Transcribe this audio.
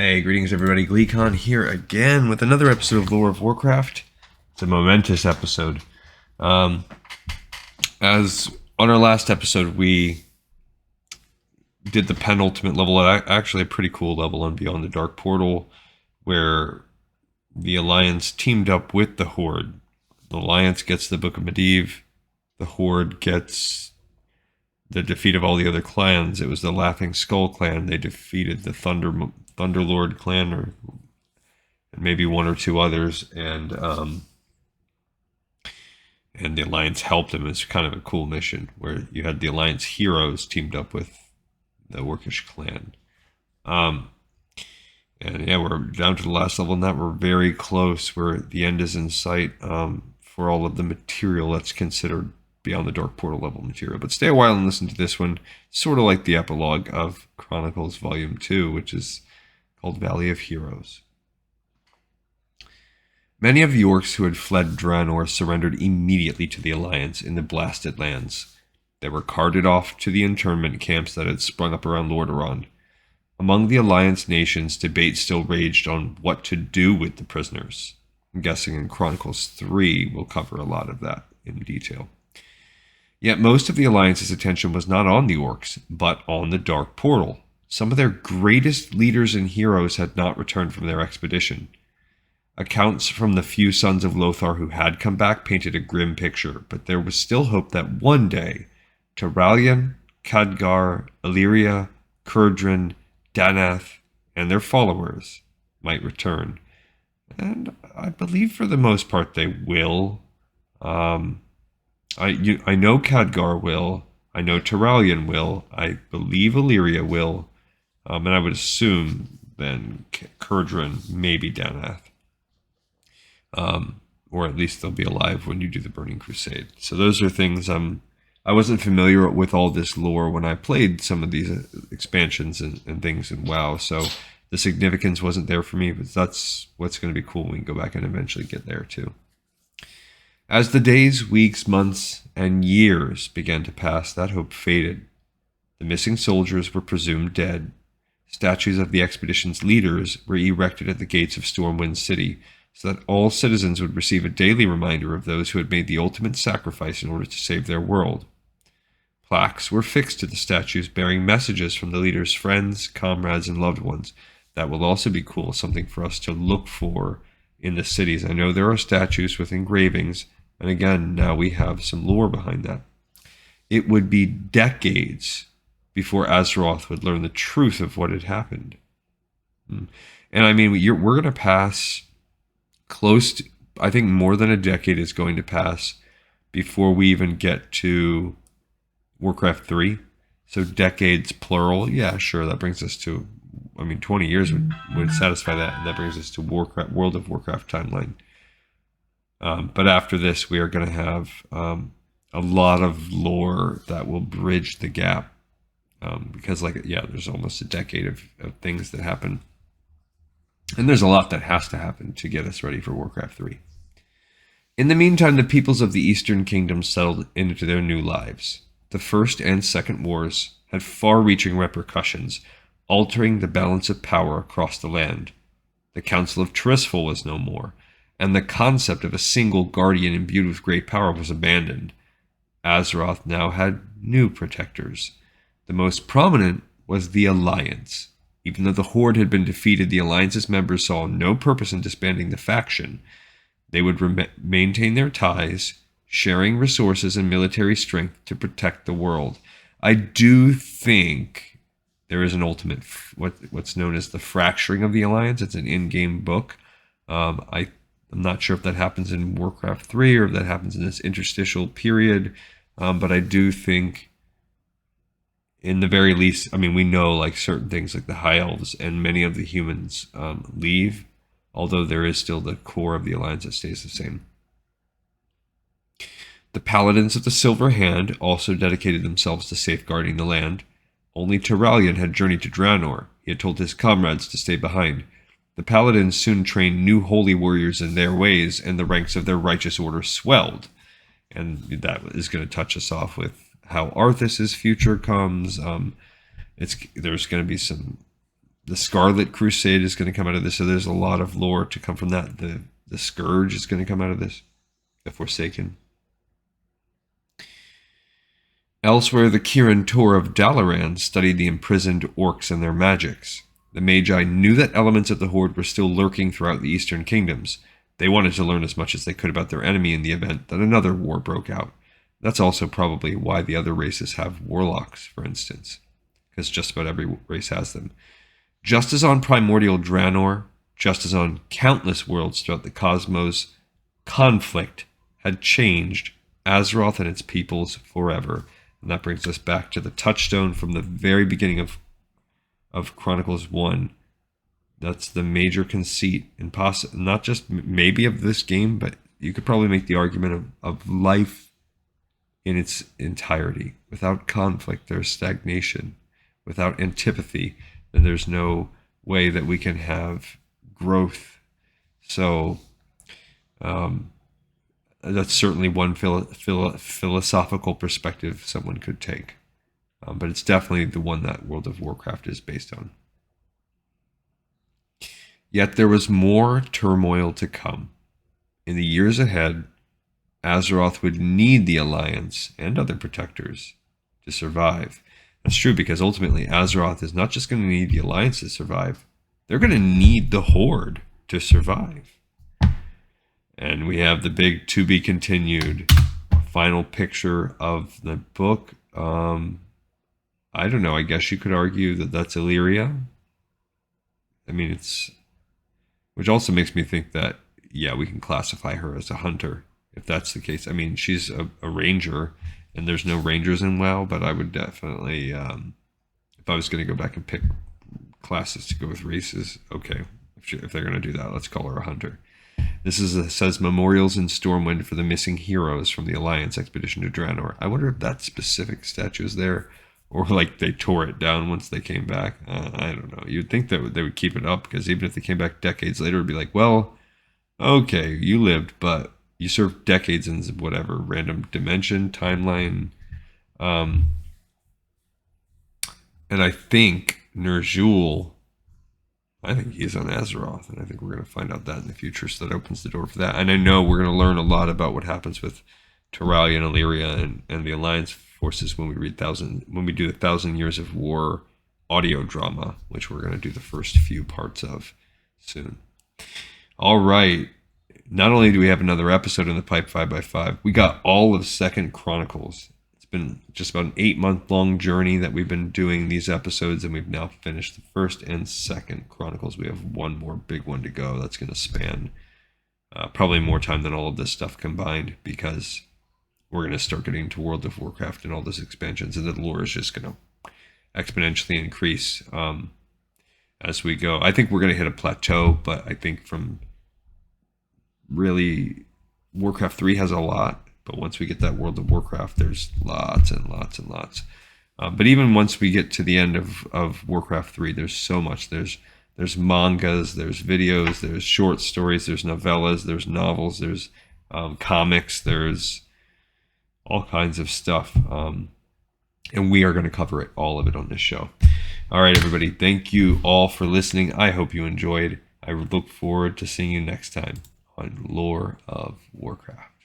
Hey, greetings everybody. GleeCon here again with another episode of Lore of Warcraft. It's a momentous episode. As on our last episode, we did the penultimate level, actually a pretty cool level on Beyond the Dark Portal, where the Alliance teamed up with the Horde. The Alliance gets the Book of Medivh. The Horde gets the defeat of all the other clans. It was the Laughing Skull clan. They defeated the Thunderlord clan, or maybe one or two others, and the Alliance helped them. It's kind of a cool mission where you had the Alliance heroes teamed up with the Orcish clan. And yeah, we're down to the last level, and that we're very close. Where the end is in sight for all of the material that's considered Beyond the Dark Portal level material. But stay a while and listen to this one, sort of like the epilogue of Chronicles Volume 2, which is called Valley of Heroes. Many of the orcs who had fled Draenor surrendered immediately to the Alliance in the Blasted Lands. They were carted off to the internment camps that had sprung up around Lordaeron. Among the Alliance nations, debate still raged on what to do with the prisoners. I'm guessing in Chronicles 3 we'll cover a lot of that in detail. Yet most of the Alliance's attention was not on the orcs, but on the Dark Portal. Some of their greatest leaders and heroes had not returned from their expedition. Accounts from the few sons of Lothar who had come back painted a grim picture, but there was still hope that one day, Turalyon, Khadgar, Illyria, Kurdran, Danath, and their followers might return. And I believe for the most part they will. I know Khadgar will. I know Turalyon will. I believe Illyria will. And I would assume then Kurdran, maybe Danath. Or at least they'll be alive when you do the Burning Crusade. So those are things I wasn't familiar with all this lore when I played some of these expansions and things in WoW. So the significance wasn't there for me, but that's what's going to be cool when we go back and eventually get there too. As the days, weeks, months, and years began to pass, that hope faded. The missing soldiers were presumed dead. Statues of the expedition's leaders were erected at the gates of Stormwind City, so that all citizens would receive a daily reminder of those who had made the ultimate sacrifice in order to save their world. Plaques were fixed to the statues bearing messages from the leaders' friends, comrades, and loved ones. That will also be cool, something for us to look for in the cities. I know there are statues with engravings, and again, now we have some lore behind that. It would be decades before Azeroth would learn the truth of what had happened. And I mean, we're going to pass close to, I think more than a decade is going to pass before we even get to Warcraft 3. So decades plural. Yeah, sure, that brings us to, 20 years would satisfy that, and that brings us to World of Warcraft timeline. But after this, we are going to have a lot of lore that will bridge the gap. Because, there's almost a decade of things that happen. And there's a lot that has to happen to get us ready for Warcraft 3. In the meantime, the peoples of the Eastern Kingdom settled into their new lives. The First and Second Wars had far-reaching repercussions, altering the balance of power across the land. The Council of Tirisfal was no more, and the concept of a single guardian imbued with great power was abandoned. Azeroth now had new protectors. The most prominent was the Alliance. Even though the Horde had been defeated, the Alliance's members saw no purpose in disbanding the faction. They would maintain their ties, sharing resources and military strength to protect the world. I do think there is an ultimate, what's known as the fracturing of the Alliance. It's an in-game book. I'm not sure if that happens in Warcraft 3 or if that happens in this interstitial period, but I do think, in the very least, we know certain things like the High Elves and many of the humans leave, although there is still the core of the Alliance that stays the same. The Paladins of the Silver Hand also dedicated themselves to safeguarding the land. Only Turalyon had journeyed to Draenor. He had told his comrades to stay behind. The Paladins soon trained new holy warriors in their ways, and the ranks of their righteous order swelled. And that is going to touch us off with how Arthas's future comes. There's going to be some The Scarlet Crusade is going to come out of this, so there's a lot of lore to come from that. The Scourge is going to come out of this. The Forsaken. Elsewhere, the Kirin Tor of Dalaran studied the imprisoned orcs and their magics. The Magi knew that elements of the Horde were still lurking throughout the Eastern Kingdoms. They wanted to learn as much as they could about their enemy in the event that another war broke out. That's also probably why the other races have warlocks, for instance, because just about every race has them. Just as on primordial Draenor, just as on countless worlds throughout the cosmos, conflict had changed Azeroth and its peoples forever. And that brings us back to the touchstone from the very beginning of Chronicles 1. That's the major conceit, and not just maybe of this game, but you could probably make the argument of life in its entirety. Without conflict, there's stagnation. Without antipathy, then there's no way that we can have growth. So that's certainly one philosophical perspective someone could take. But it's definitely the one that World of Warcraft is based on. Yet there was more turmoil to come. In the years ahead, Azeroth would need the Alliance and other protectors to survive. That's true, because ultimately Azeroth is not just going to need the Alliance to survive. They're going to need the Horde to survive. And we have the big to be continued final picture of the book. I don't know. I guess you could argue that that's Illyria. I mean, which also makes me think that, yeah, we can classify her as a hunter, if that's the case. I mean, she's a ranger, and there's no rangers in WoW, but I would definitely, if I was going to go back and pick classes to go with races, okay, if they're going to do that, let's call her a hunter. This says Memorials in Stormwind for the missing heroes from the Alliance expedition to Draenor. I wonder if that specific statue is there, or like they tore it down once they came back. I don't know. You'd think that they would keep it up, because even if they came back decades later, it would be like, well, okay, you lived, but you served decades in whatever random dimension, timeline. And I think Ner'zhul, I think he's on Azeroth, and I think we're going to find out that in the future, so that opens the door for that. And I know we're going to learn a lot about what happens with Turalia and Illyria and the Alliance forces when we do the 1,000 Years of War audio drama, which we're going to do the first few parts of soon. All right. Not only do we have another episode in the pipe 5x5, we got all of 2nd Chronicles. It's been just about an 8-month-long journey that we've been doing these episodes, and we've now finished the 1st and 2nd Chronicles. We have one more big one to go that's going to span probably more time than all of this stuff combined, because we're going to start getting into World of Warcraft and all those expansions, and the lore is just going to exponentially increase as we go. I think we're going to hit a plateau, but I think from really Warcraft 3 has a lot, but once we get that World of Warcraft, there's lots and lots and lots. But even once we get to the end of Warcraft 3, there's so much. There's mangas, there's videos, there's short stories, there's novellas, there's novels, there's comics, there's all kinds of stuff. And we are going to cover all of it on this show. All right, everybody. Thank you all for listening. I hope you enjoyed. I look forward to seeing you next time on Lore of Warcraft.